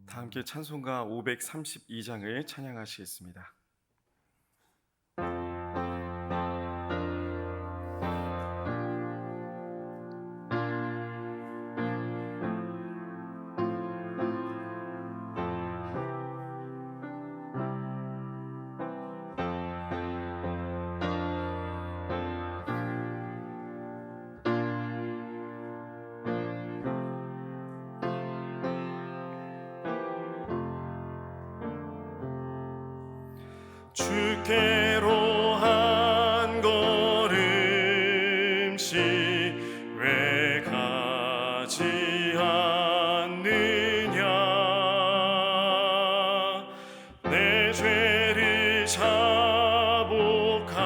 다 함께 찬송가 532장을 찬양하시겠습니다. 주께로 한 걸음씩 왜 가지 않느냐. 내 죄를 자복하고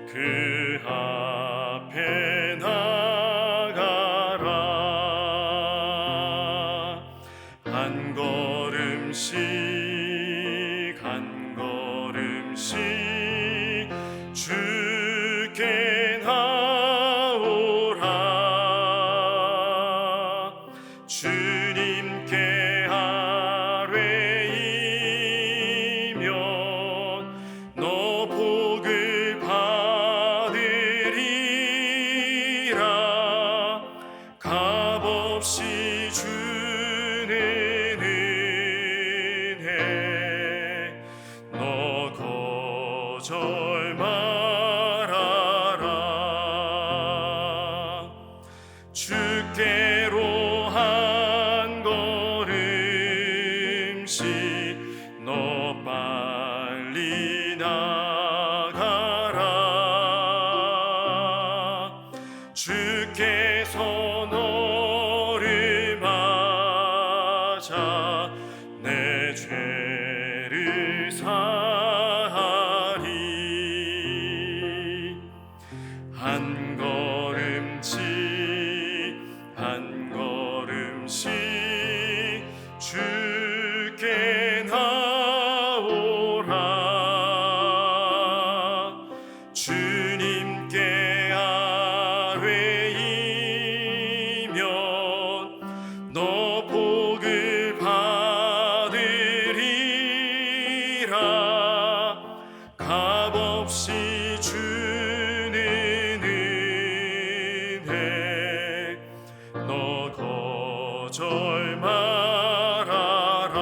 그 앞에 나가라. 한 걸음씩 주께 나오라. 주님께 아뢰이면 너 복을 받으리라. 값없이 주는 은혜 너 거절 말아라. 주께로 한 걸음씩 너 빨리 나가라. 주께서 너를 맞아 내 죄를 사하리. 한 걸음씩 주께 나오라. 주님께 아뢰이면 너 복을 받으리라. 값없이 주는 은혜 너 거절 말아라.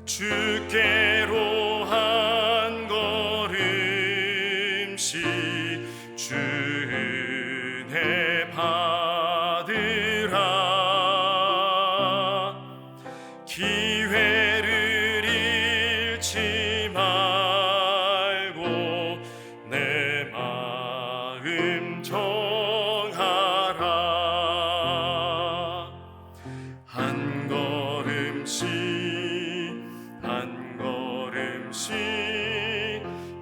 주께로 한 걸음씩 주 은혜 받으라. 기회를 잃지 말고 내 마음 정하라. 한 걸음씩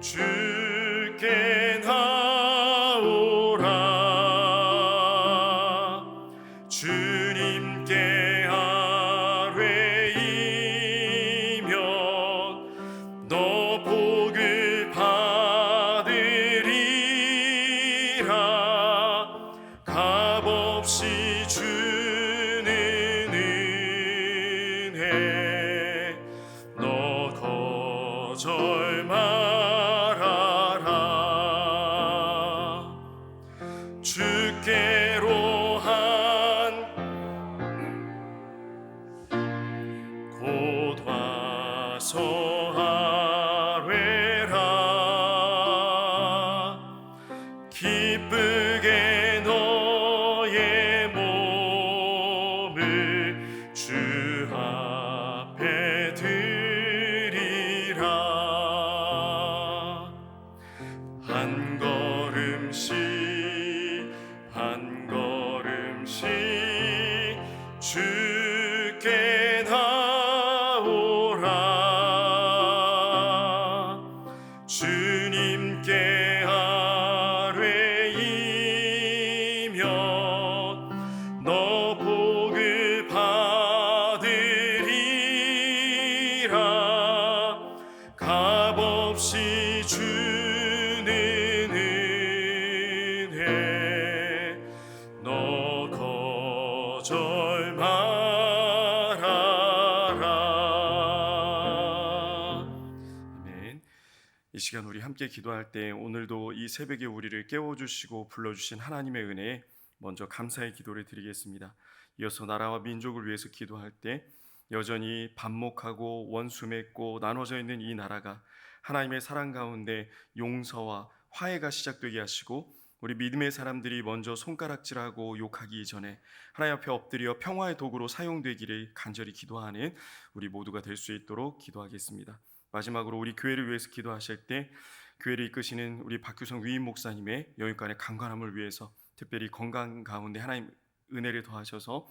주께 나오라. 주님께 아뢰이면 너 복을 받으리라. 값없이 주는 은혜 너 거절 말아라. 주께로 곧 와서 아뢰라. 기쁘게 너의 몸을 주 앞에 드리라. 한 걸음씩 주께 나오라. 주님께 아뢰이면 너 복을 받으리라. 값없이 주는 은혜 시간 우리 함께 기도할 때 오늘도 이 새벽에 우리를 깨워주시고 불러주신 하나님의 은혜에 먼저 감사의 기도를 드리겠습니다. 이어서 나라와 민족을 위해서 기도할 때 여전히 반목하고 원수 맺고 나눠져 있는 이 나라가 하나님의 사랑 가운데 용서와 화해가 시작되게 하시고 우리 믿음의 사람들이 먼저 손가락질하고 욕하기 전에 하나님 앞에 엎드려 평화의 도구로 사용되기를 간절히 기도하는 우리 모두가 될 수 있도록 기도하겠습니다. 마지막으로 우리 교회를 위해서 기도하실 때 교회를 이끄시는 우리 박규성 위임 목사님의 영육간의 강건함을 위해서 특별히 건강 가운데 하나님 은혜를 더하셔서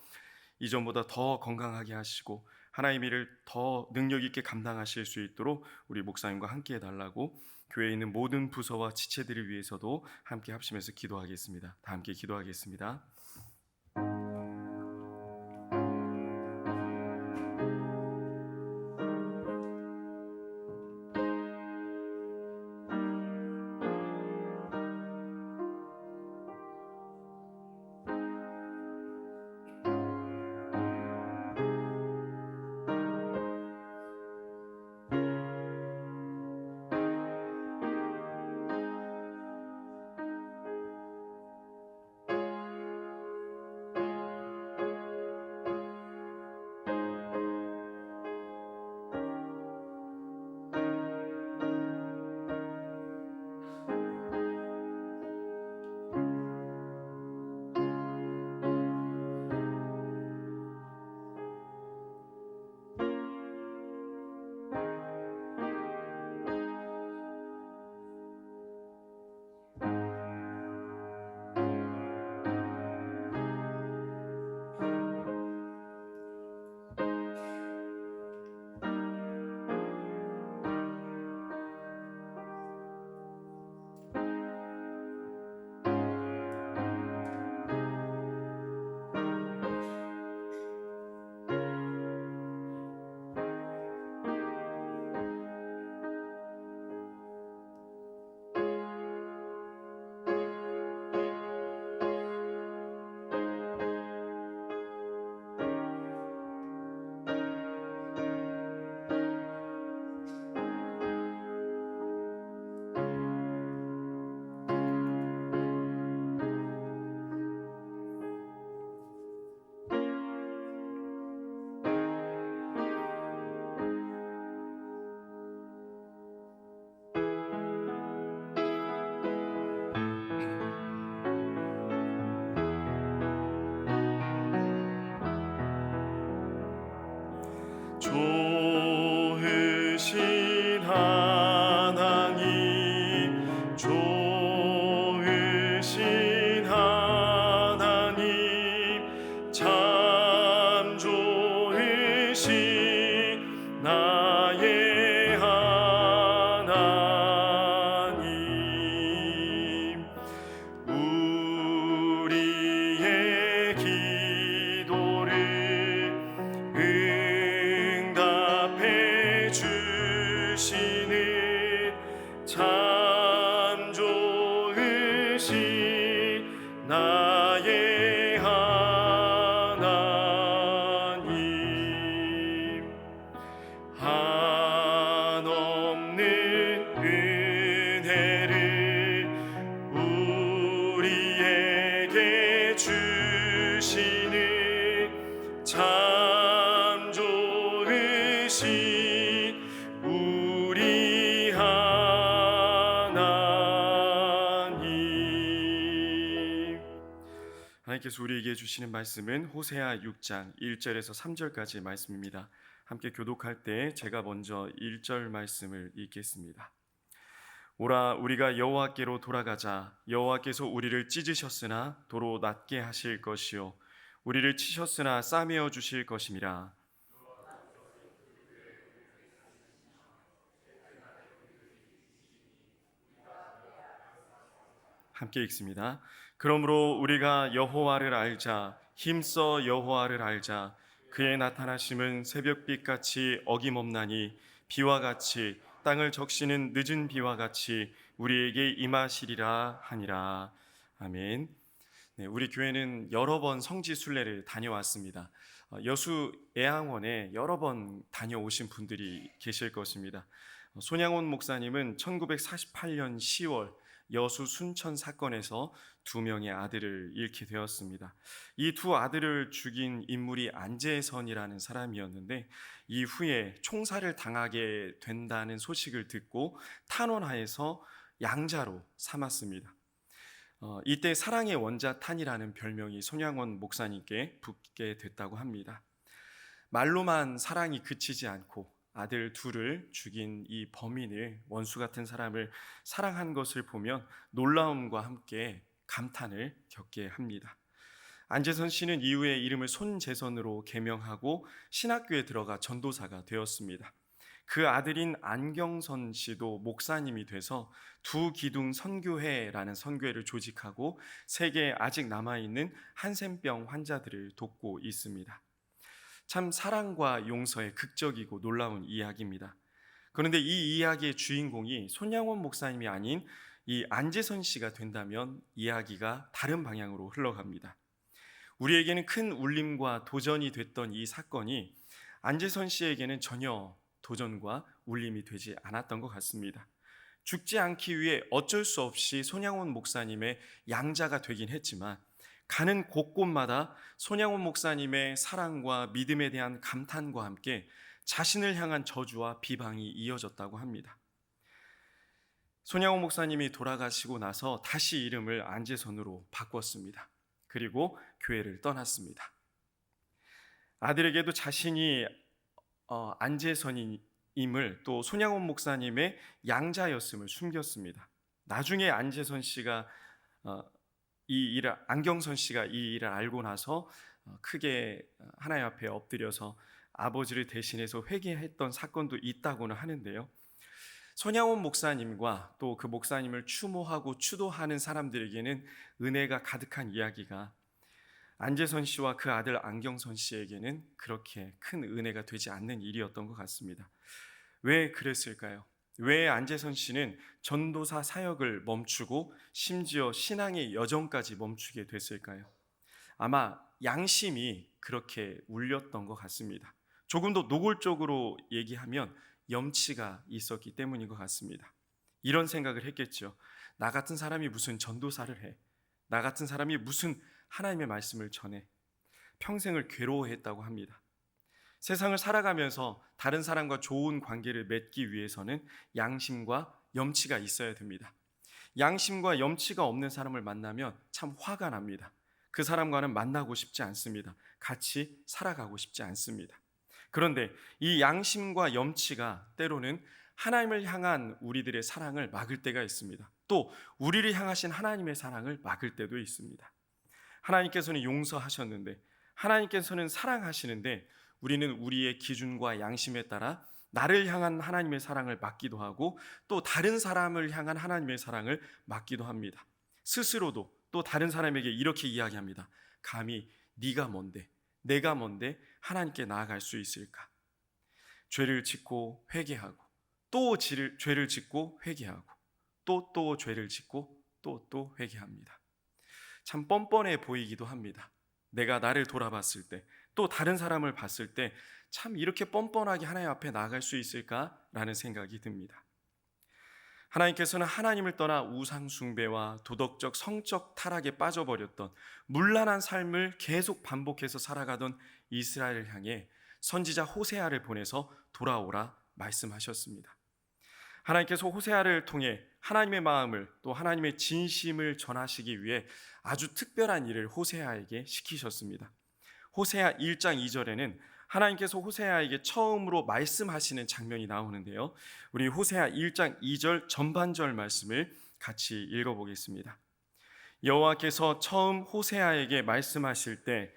이전보다 더 건강하게 하시고 하나님의 일을 더 능력 있게 감당하실 수 있도록 우리 목사님과 함께 해달라고 교회에 있는 모든 부서와 지체들을 위해서도 함께 합심해서 기도하겠습니다. 다 함께 기도하겠습니다. 좋으신 하나님, 좋으신 하나님, 참 좋으신 나의 하나님. 우리의 기도를 응답해 주시는 참 좋으신 나의 하나님. 한없는 은혜를 우리에게 주시는 참 좋으신 우리 하나님. 하나님께서 우리에게 주시는 말씀은 호세아 6장 1절에서 3절까지의 말씀입니다. 함께 교독할 때 제가 먼저 1절 말씀을 읽겠습니다. 오라, 우리가 여호와께로 돌아가자. 여호와께서 우리를 찢으셨으나 도로 낫게 하실 것이요 우리를 치셨으나 싸매어 주실 것임이라. 함께 읽습니다. 그러므로 우리가 여호와를 알자. 힘써 여호와를 알자. 그의 나타나심은 새벽빛같이 어김없나니 비와 같이 땅을 적시는 늦은 비와 같이 우리에게 임하시리라 하니라. 아멘. 네, 우리 교회는 여러 번 성지 순례를 다녀왔습니다. 여수 애양원에 여러 번 다녀오신 분들이 계실 것입니다. 손양원 목사님은 1948년 10월 여수 순천 사건에서 두 명의 아들을 잃게 되었습니다. 이 두 아들을 죽인 인물이 안재선이라는 사람이었는데 이후에 총살을 당하게 된다는 소식을 듣고 탄원하에서 양자로 삼았습니다. 이때 사랑의 원자탄이라는 별명이 손양원 목사님께 붙게 됐다고 합니다. 말로만 사랑이 그치지 않고 아들 둘을 죽인 이 범인을, 원수 같은 사람을 사랑한 것을 보면 놀라움과 함께 감탄을 겪게 합니다. 안재선 씨는 이후에 이름을 손재선으로 개명하고 신학교에 들어가 전도사가 되었습니다. 그 아들인 안경선 씨도 목사님이 돼서 두 기둥 선교회라는 선교회를 조직하고 세계에 아직 남아있는 한센병 환자들을 돕고 있습니다. 참 사랑과 용서의 극적이고 놀라운 이야기입니다. 그런데 이 이야기의 주인공이 손양원 목사님이 아닌 이 안재선 씨가 된다면 이야기가 다른 방향으로 흘러갑니다. 우리에게는 큰 울림과 도전이 됐던 이 사건이 안재선 씨에게는 전혀 도전과 울림이 되지 않았던 것 같습니다. 죽지 않기 위해 어쩔 수 없이 손양원 목사님의 양자가 되긴 했지만 가는 곳곳마다 손양원 목사님의 사랑과 믿음에 대한 감탄과 함께 자신을 향한 저주와 비방이 이어졌다고 합니다. 손양원 목사님이 돌아가시고 나서 다시 이름을 안재선으로 바꿨습니다. 그리고 교회를 떠났습니다. 아들에게도 자신이 안재선임을, 또 손양원 목사님의 양자였음을 숨겼습니다. 나중에 안재선 씨가 안경선 씨가 이 일을 알고 나서 크게 하나님 앞에 엎드려서 아버지를 대신해서 회개했던 사건도 있다고는 하는데요. 손양원 목사님과 또 그 목사님을 추모하고 추도하는 사람들에게는 은혜가 가득한 이야기가 안재선 씨와 그 아들 안경선 씨에게는 그렇게 큰 은혜가 되지 않는 일이었던 것 같습니다. 왜 그랬을까요? 왜 안재선 씨는 전도사 사역을 멈추고 심지어 신앙의 여정까지 멈추게 됐을까요? 아마 양심이 그렇게 울렸던 것 같습니다. 조금 더 노골적으로 얘기하면 염치가 있었기 때문인 것 같습니다. 이런 생각을 했겠죠. 나 같은 사람이 무슨 전도사를 해? 나 같은 사람이 무슨 하나님의 말씀을 전해? 평생을 괴로워했다고 합니다. 세상을 살아가면서 다른 사람과 좋은 관계를 맺기 위해서는 양심과 염치가 있어야 됩니다. 양심과 염치가 없는 사람을 만나면 참 화가 납니다. 그 사람과는 만나고 싶지 않습니다. 같이 살아가고 싶지 않습니다. 그런데 이 양심과 염치가 때로는 하나님을 향한 우리들의 사랑을 막을 때가 있습니다. 또 우리를 향하신 하나님의 사랑을 막을 때도 있습니다. 하나님께서는 용서하셨는데, 하나님께서는 사랑하시는데 우리는 우리의 기준과 양심에 따라 나를 향한 하나님의 사랑을 막기도 하고 또 다른 사람을 향한 하나님의 사랑을 막기도 합니다. 스스로도 또 다른 사람에게 이렇게 이야기합니다. 감히 네가 뭔데, 내가 뭔데 하나님께 나아갈 수 있을까? 죄를 짓고 회개하고 또 죄를 짓고 회개하고 또 죄를 짓고 또 회개합니다. 참 뻔뻔해 보이기도 합니다. 내가 나를 돌아봤을 때, 또 다른 사람을 봤을 때 참 이렇게 뻔뻔하게 하나님 앞에 나아갈 수 있을까라는 생각이 듭니다. 하나님께서는 하나님을 떠나 우상 숭배와 도덕적 성적 타락에 빠져버렸던 문란한 삶을 계속 반복해서 살아가던 이스라엘을 향해 선지자 호세아를 보내서 돌아오라 말씀하셨습니다. 하나님께서 호세아를 통해 하나님의 마음을, 또 하나님의 진심을 전하시기 위해 아주 특별한 일을 호세아에게 시키셨습니다. 호세아 1장 2절에는 하나님께서 호세아에게 처음으로 말씀하시는 장면이 나오는데요. 우리 호세아 1장 2절 전반절 말씀을 같이 읽어보겠습니다. 여호와께서 처음 호세아에게 말씀하실 때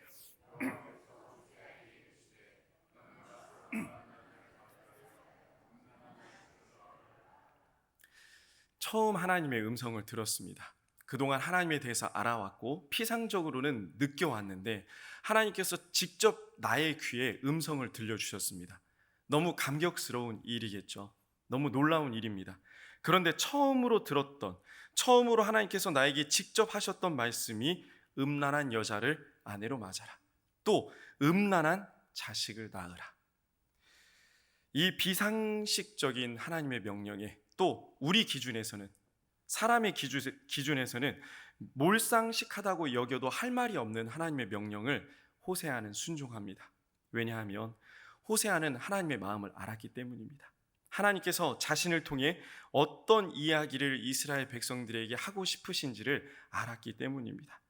처음 하나님의 음성을 들었습니다. 그동안 하나님에 대해서 알아왔고 피상적으로는 느껴왔는데 하나님께서 직접 나의 귀에 음성을 들려주셨습니다. 너무 감격스러운 일이겠죠. 너무 놀라운 일입니다. 그런데 처음으로 하나님께서 나에게 직접 하셨던 말씀이 음란한 여자를 아내로 맞아라, 또 음란한 자식을 낳으라. 이 비상식적인 하나님의 명령에 또 우리 기준에서는, 사람의 기준에서는 몰상식하다고 여겨도 할 말이 없는 하나님의 명령을 호세아는 순종합니다. 왜냐하면 호세아는 하나님의 마음을 알았기 때문입니다. 하나님께서 자신을 통해 어떤 이야기를 이스라엘 백성들에게 하고 싶으신지를 알았기 때문입니다.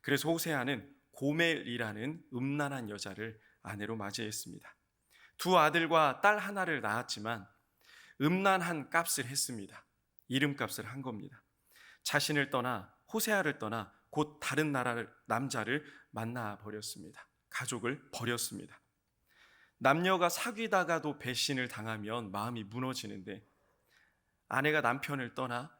그래서 호세아는 고멜이라는 음란한 여자를 아내로 맞이했습니다. 두 아들과 딸 하나를 낳았지만 음란한 값을 했습니다. 이름값을 한 겁니다. 자신을 떠나, 호세아를 떠나 곧 다른 나라를, 남자를 만나 버렸습니다. 가족을 버렸습니다. 남녀가 사귀다가도 배신을 당하면 마음이 무너지는데, 아내가 남편을 떠나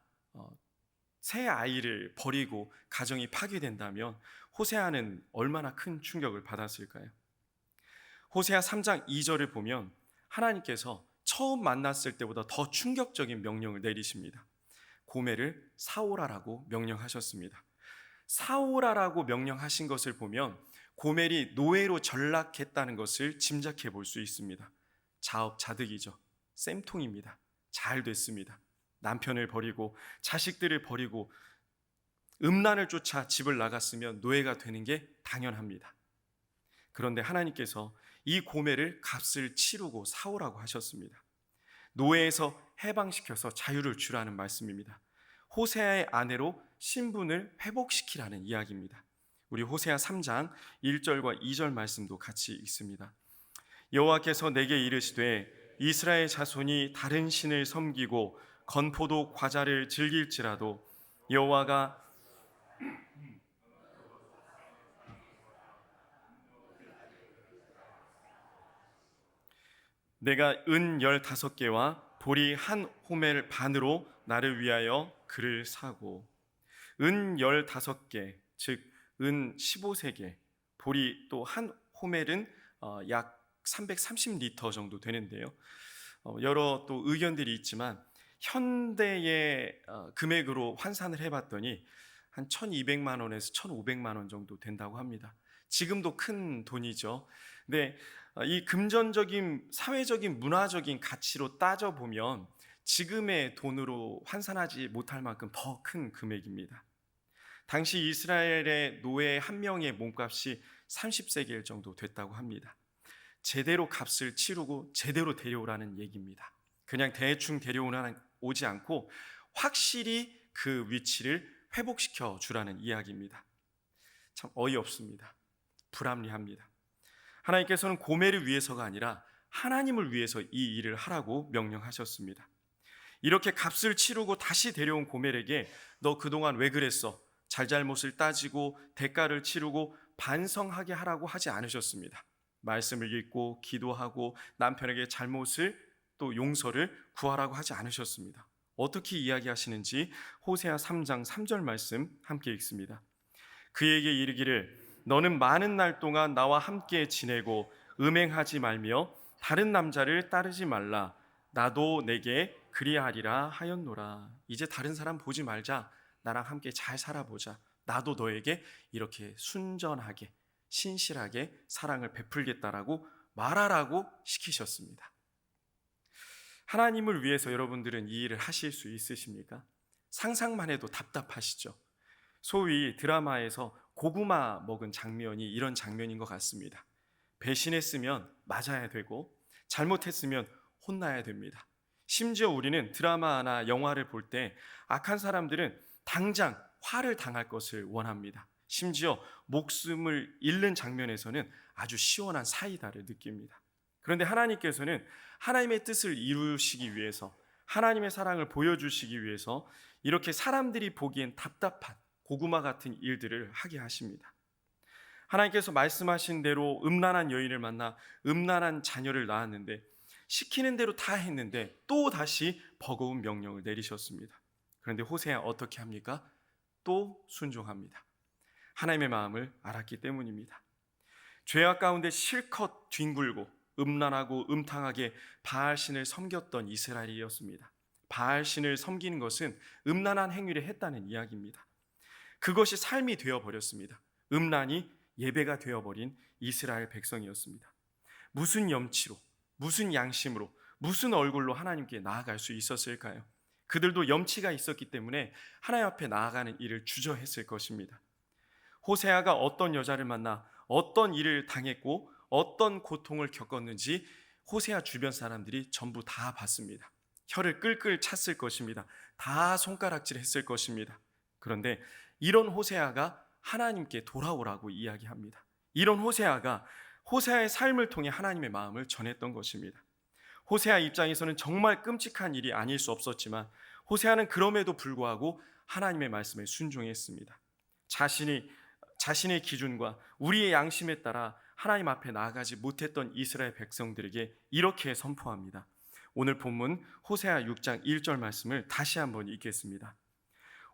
새 아이를 버리고 가정이 파괴된다면 호세아는 얼마나 큰 충격을 받았을까요? 호세아 3장 2절을 보면 하나님께서 처음 만났을 때보다 더 충격적인 명령을 내리십니다. 고멜을 사오라라고 명령하셨습니다. 사오라라고 명령하신 것을 보면 고멜이 노예로 전락했다는 것을 짐작해 볼 수 있습니다. 자업자득이죠. 쌤통입니다. 잘 됐습니다. 남편을 버리고 자식들을 버리고 음란을 쫓아 집을 나갔으면 노예가 되는 게 당연합니다. 그런데 하나님께서 이 고멜을 값을 치르고 사오라고 하셨습니다. 노예에서 해방시켜서 자유를 주라는 말씀입니다. 호세아의 아내로 신분을 회복시키라는 이야기입니다. 우리 호세아 3장 1절과 2절 말씀도 같이 읽습니다. 여호와께서 내게 이르시되 이스라엘 자손이 다른 신을 섬기고 건포도 과자를 즐길지라도 여호와가 내가 은 15개와 보리 한 호멜 반으로 나를 위하여 그를 사고, 은 15개, 즉 은 15세계, 보리 또 한 호멜은 약 330리터 정도 되는데요. 여러 또 의견들이 있지만 현대의 금액으로 환산을 해봤더니 한 1200만 원에서 1500만 원 정도 된다고 합니다. 지금도 큰 돈이죠. 근데 이 금전적인, 사회적인, 문화적인 가치로 따져보면 지금의 돈으로 환산하지 못할 만큼 더 큰 금액입니다. 당시 이스라엘의 노예 한 명의 몸값이 30세겔 정도 됐다고 합니다. 제대로 값을 치르고 제대로 데려오라는 얘기입니다. 그냥 대충 데려오지 않고 확실히 그 위치를 회복시켜 주라는 이야기입니다. 참 어이없습니다. 불합리합니다. 하나님께서는 고멜을 위해서가 아니라 하나님을 위해서 이 일을 하라고 명령하셨습니다. 이렇게 값을 치르고 다시 데려온 고멜에게 너 그동안 왜 그랬어? 잘잘못을 따지고 대가를 치르고 반성하게 하라고 하지 않으셨습니다. 말씀을 읽고 기도하고 남편에게 잘못을 또 용서를 구하라고 하지 않으셨습니다. 어떻게 이야기하시는지 호세아 3장 3절 말씀 함께 읽습니다. 그에게 이르기를 너는 많은 날 동안 나와 함께 지내고 음행하지 말며 다른 남자를 따르지 말라. 나도 내게 그리하리라 하였노라. 이제 다른 사람 보지 말자. 나랑 함께 잘 살아보자. 나도 너에게 이렇게 순전하게 신실하게 사랑을 베풀겠다라고 말하라고 시키셨습니다. 하나님을 위해서 여러분들은 이 일을 하실 수 있으십니까? 상상만 해도 답답하시죠? 소위 드라마에서 고구마 먹은 장면이 이런 장면인 것 같습니다. 배신했으면 맞아야 되고 잘못했으면 혼나야 됩니다. 심지어 우리는 드라마나 영화를 볼 때 악한 사람들은 당장 화를 당할 것을 원합니다. 심지어 목숨을 잃는 장면에서는 아주 시원한 사이다를 느낍니다. 그런데 하나님께서는 하나님의 뜻을 이루시기 위해서, 하나님의 사랑을 보여주시기 위해서 이렇게 사람들이 보기엔 답답한 고구마 같은 일들을 하게 하십니다. 하나님께서 말씀하신 대로 음란한 여인을 만나 음란한 자녀를 낳았는데 시키는 대로 다 했는데 또 다시 버거운 명령을 내리셨습니다. 그런데 호세아 어떻게 합니까? 또 순종합니다. 하나님의 마음을 알았기 때문입니다. 죄악 가운데 실컷 뒹굴고 음란하고 음탕하게 바알신을 섬겼던 이스라엘이었습니다. 바알신을 섬기는 것은 음란한 행위를 했다는 이야기입니다. 그것이 삶이 되어버렸습니다. 음란이 예배가 되어버린 이스라엘 백성이었습니다. 무슨 염치로, 무슨 양심으로, 무슨 얼굴로 하나님께 나아갈 수 있었을까요? 그들도 염치가 있었기 때문에 하나님 앞에 나아가는 일을 주저했을 것입니다. 호세아가 어떤 여자를 만나 어떤 일을 당했고 어떤 고통을 겪었는지 호세아 주변 사람들이 전부 다 봤습니다. 혀를 끌끌 찼을 것입니다. 다 손가락질했을 것입니다. 그런데 이런 호세아가 하나님께 돌아오라고 이야기합니다. 이런 호세아가 호세아의 삶을 통해 하나님의 마음을 전했던 것입니다. 호세아 입장에서는 정말 끔찍한 일이 아닐 수 없었지만 호세아는 그럼에도 불구하고 하나님의 말씀에 순종했습니다. 자신의 기준과 우리의 양심에 따라 하나님 앞에 나아가지 못했던 이스라엘 백성들에게 이렇게 선포합니다. 오늘 본문 호세아 6장 1절 말씀을 다시 한번 읽겠습니다.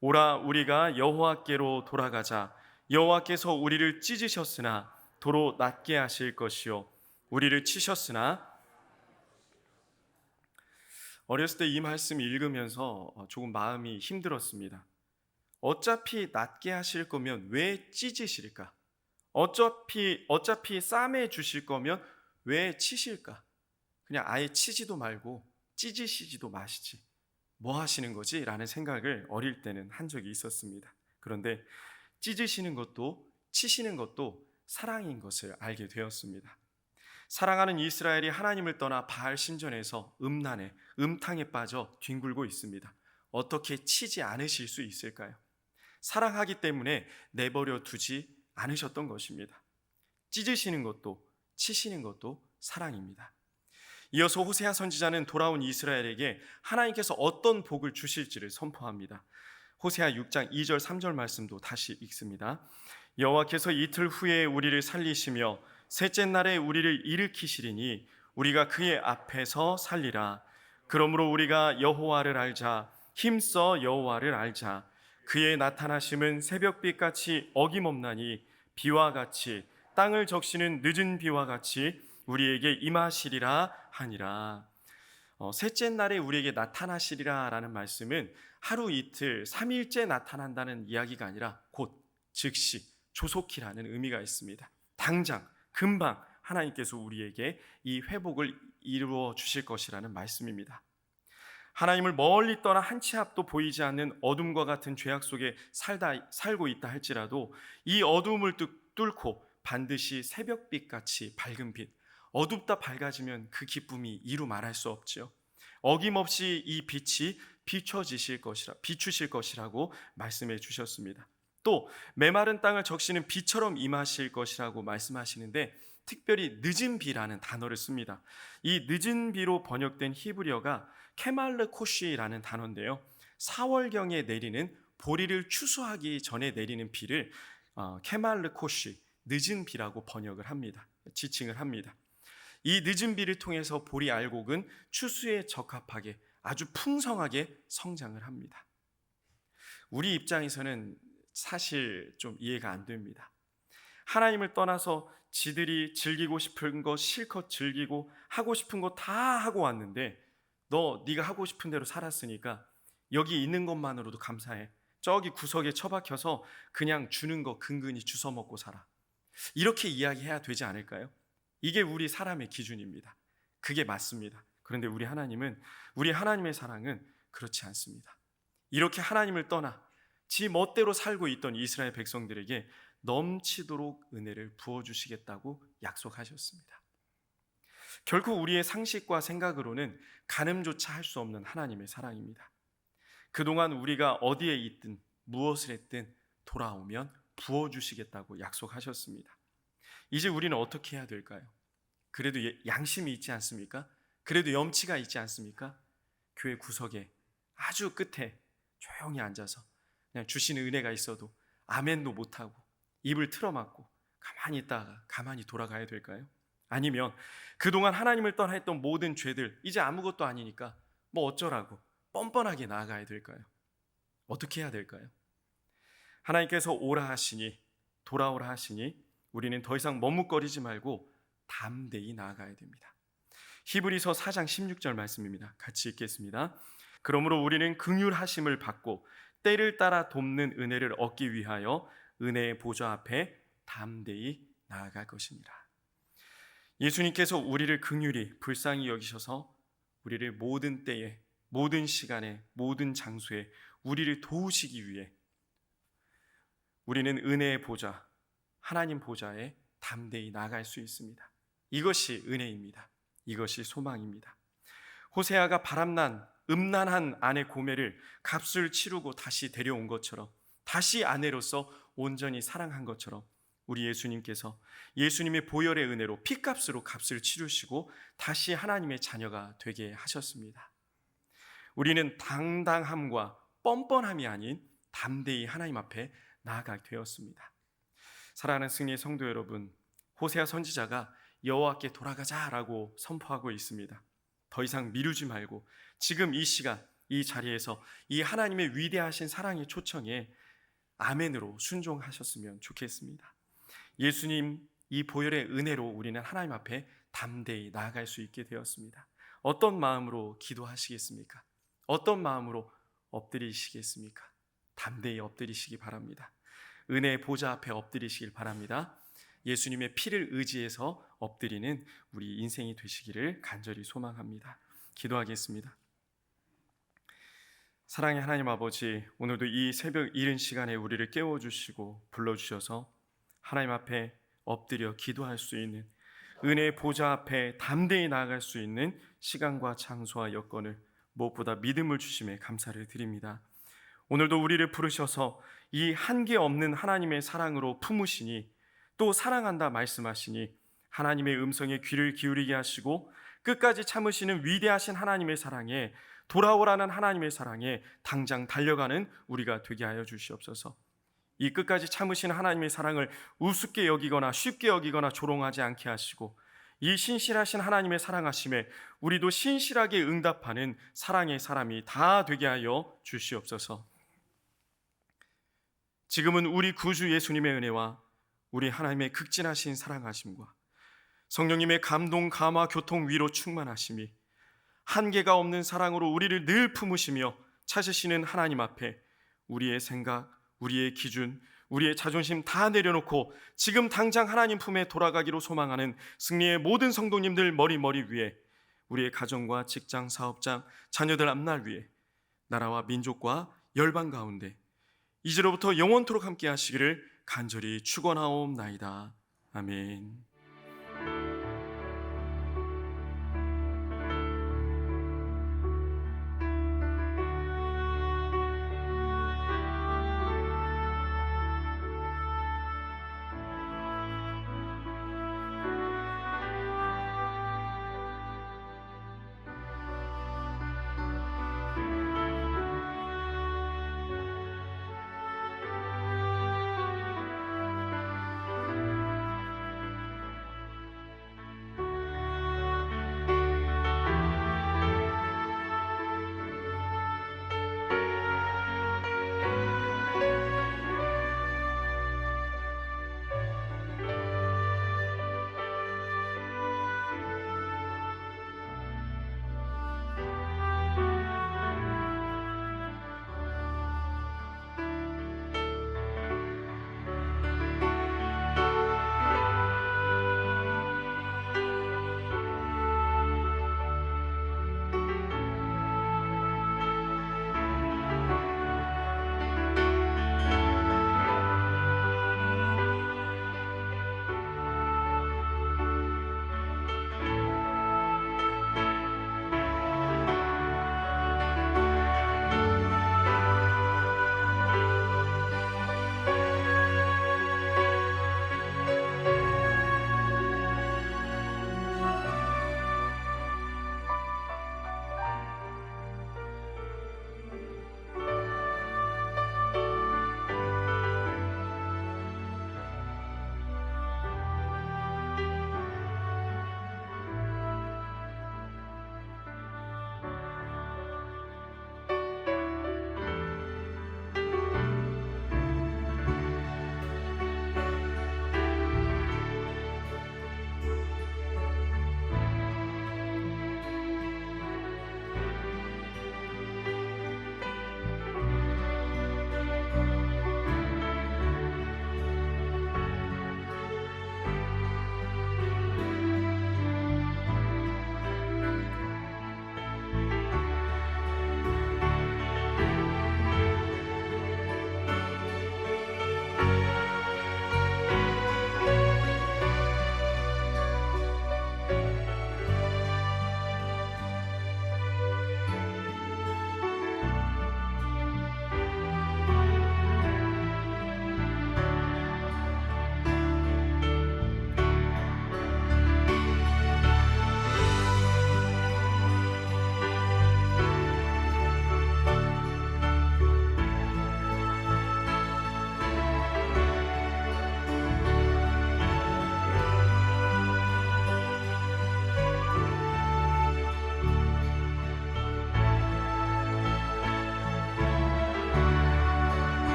오라 우리가 여호와께로 돌아가자. 여호와께서 우리를 찢으셨으나 도로 낫게 하실 것이요 우리를 치셨으나. 어렸을 때 이 말씀 읽으면서 조금 마음이 힘들었습니다. 어차피 낫게 하실 거면 왜 찢으실까? 어차피 싸매 주실 거면 왜 치실까? 그냥 아예 치지도 말고 찢으시지도 마시지. 뭐 하시는 거지? 라는 생각을 어릴 때는 한 적이 있었습니다. 그런데 찢으시는 것도 치시는 것도 사랑인 것을 알게 되었습니다. 사랑하는 이스라엘이 하나님을 떠나 바알 신전에서 음란에, 음탕에 빠져 뒹굴고 있습니다. 어떻게 치지 않으실 수 있을까요? 사랑하기 때문에 내버려 두지 않으셨던 것입니다. 찢으시는 것도 치시는 것도 사랑입니다. 이어서 호세아 선지자는 돌아온 이스라엘에게 하나님께서 어떤 복을 주실지를 선포합니다. 호세아 6장 2절 3절 말씀도 다시 읽습니다. 여호와께서 이틀 후에 우리를 살리시며 셋째 날에 우리를 일으키시리니 우리가 그의 앞에서 살리라. 그러므로 우리가 여호와를 알자. 힘써 여호와를 알자. 그의 나타나심은 새벽빛같이 어김없나니 비와 같이 땅을 적시는 늦은 비와 같이 우리에게 임하시리라 하니라. 셋째 날에 우리에게 나타나시리라 라는 말씀은 하루 이틀 3일째 나타난다는 이야기가 아니라 곧 즉시 조속히라는 의미가 있습니다. 당장 금방 하나님께서 우리에게 이 회복을 이루어 주실 것이라는 말씀입니다. 하나님을 멀리 떠나 한 치 앞도 보이지 않는 어둠과 같은 죄악 속에 살고 있다 할지라도 이 어둠을 뚫고 반드시 새벽빛같이 밝은 빛, 어둡다 밝아지면 그 기쁨이 이루 말할 수 없지요. 어김없이 이 빛이 비추실 것이라고 말씀해 주셨습니다. 또 메마른 땅을 적시는 비처럼 임하실 것이라고 말씀하시는데 특별히 늦은 비라는 단어를 씁니다. 이 늦은 비로 번역된 히브리어가 케말르 코쉬라는 단어인데요. 4월경에 내리는 보리를 추수하기 전에 내리는 비를 케말르 코쉬, 늦은 비라고 번역을 합니다. 지칭을 합니다. 이 늦은 비를 통해서 보리 알곡은 추수에 적합하게 아주 풍성하게 성장을 합니다. 우리 입장에서는 사실 좀 이해가 안 됩니다. 하나님을 떠나서 지들이 즐기고 싶은 거 실컷 즐기고 하고 싶은 거 다 하고 왔는데 네가 하고 싶은 대로 살았으니까 여기 있는 것만으로도 감사해. 저기 구석에 처박혀서 그냥 주는 거 근근히 주워 먹고 살아. 이렇게 이야기해야 되지 않을까요? 이게 우리 사람의 기준입니다. 그게 맞습니다. 그런데 우리 하나님의 사랑은 그렇지 않습니다. 이렇게 하나님을 떠나 지 멋대로 살고 있던 이스라엘 백성들에게 넘치도록 은혜를 부어주시겠다고 약속하셨습니다. 결코 우리의 상식과 생각으로는 가늠조차 할 수 없는 하나님의 사랑입니다. 그동안 우리가 어디에 있든 무엇을 했든 돌아오면 부어주시겠다고 약속하셨습니다. 이제 우리는 어떻게 해야 될까요? 그래도 양심이 있지 않습니까? 그래도 염치가 있지 않습니까? 교회 구석에 아주 끝에 조용히 앉아서 그냥 주시는 은혜가 있어도 아멘도 못하고 입을 틀어막고 가만히 있다가 가만히 돌아가야 될까요? 아니면 그동안 하나님을 떠나 했던 모든 죄들 이제 아무것도 아니니까 뭐 어쩌라고 뻔뻔하게 나아가야 될까요? 어떻게 해야 될까요? 하나님께서 오라 하시니 돌아오라 하시니 우리는 더 이상 머뭇거리지 말고 담대히 나아가야 됩니다. 히브리서 4장 16절 말씀입니다. 같이 읽겠습니다. 그러므로 우리는 긍휼하심을 받고 때를 따라 돕는 은혜를 얻기 위하여 은혜의 보좌 앞에 담대히 나아갈 것입니다. 예수님께서 우리를 긍휼히 불쌍히 여기셔서 우리를 모든 때에, 모든 시간에, 모든 장소에 우리를 도우시기 위해 우리는 은혜의 보좌, 하나님 보좌에 담대히 나아갈 수 있습니다. 이것이 은혜입니다. 이것이 소망입니다. 호세아가 바람난 음란한 아내 고멜을 값을 치르고 다시 데려온 것처럼, 다시 아내로서 온전히 사랑한 것처럼 우리 예수님께서 예수님의 보혈의 은혜로 피값으로 값을 치르시고 다시 하나님의 자녀가 되게 하셨습니다. 우리는 당당함과 뻔뻔함이 아닌 담대히 하나님 앞에 나아가게 되었습니다. 사랑하는 승리의 성도 여러분, 호세아 선지자가 여호와께 돌아가자라고 선포하고 있습니다. 더 이상 미루지 말고 지금 이 시간 이 자리에서 이 하나님의 위대하신 사랑의 초청에 아멘으로 순종하셨으면 좋겠습니다. 예수님 이 보혈의 은혜로 우리는 하나님 앞에 담대히 나아갈 수 있게 되었습니다. 어떤 마음으로 기도하시겠습니까? 어떤 마음으로 엎드리시겠습니까? 담대히 엎드리시기 바랍니다. 은혜의 보좌 앞에 엎드리시길 바랍니다. 예수님의 피를 의지해서 엎드리는 우리 인생이 되시기를 간절히 소망합니다. 기도하겠습니다. 사랑의 하나님 아버지, 오늘도 이 새벽 이른 시간에 우리를 깨워주시고 불러주셔서 하나님 앞에 엎드려 기도할 수 있는, 은혜의 보좌 앞에 담대히 나아갈 수 있는 시간과 장소와 여건을 무엇보다 믿음을 주심에 감사를 드립니다. 오늘도 우리를 부르셔서 이 한계 없는 하나님의 사랑으로 품으시니, 또 사랑한다 말씀하시니 하나님의 음성에 귀를 기울이게 하시고 끝까지 참으시는 위대하신 하나님의 사랑에, 돌아오라는 하나님의 사랑에 당장 달려가는 우리가 되게 하여 주시옵소서. 이 끝까지 참으시는 하나님의 사랑을 우습게 여기거나 쉽게 여기거나 조롱하지 않게 하시고, 이 신실하신 하나님의 사랑하심에 우리도 신실하게 응답하는 사랑의 사람이 다 되게 하여 주시옵소서. 지금은 우리 구주 예수님의 은혜와 우리 하나님의 극진하신 사랑하심과 성령님의 감동, 감화, 교통, 위로 충만하심이 한계가 없는 사랑으로 우리를 늘 품으시며 찾으시는 하나님 앞에 우리의 생각, 우리의 기준, 우리의 자존심 다 내려놓고 지금 당장 하나님 품에 돌아가기로 소망하는 승리의 모든 성도님들 머리 위에, 우리의 가정과 직장, 사업장, 자녀들 앞날 위에, 나라와 민족과 열방 가운데 이제로부터 영원토록 함께 하시기를 간절히 축원하옵나이다. 아멘.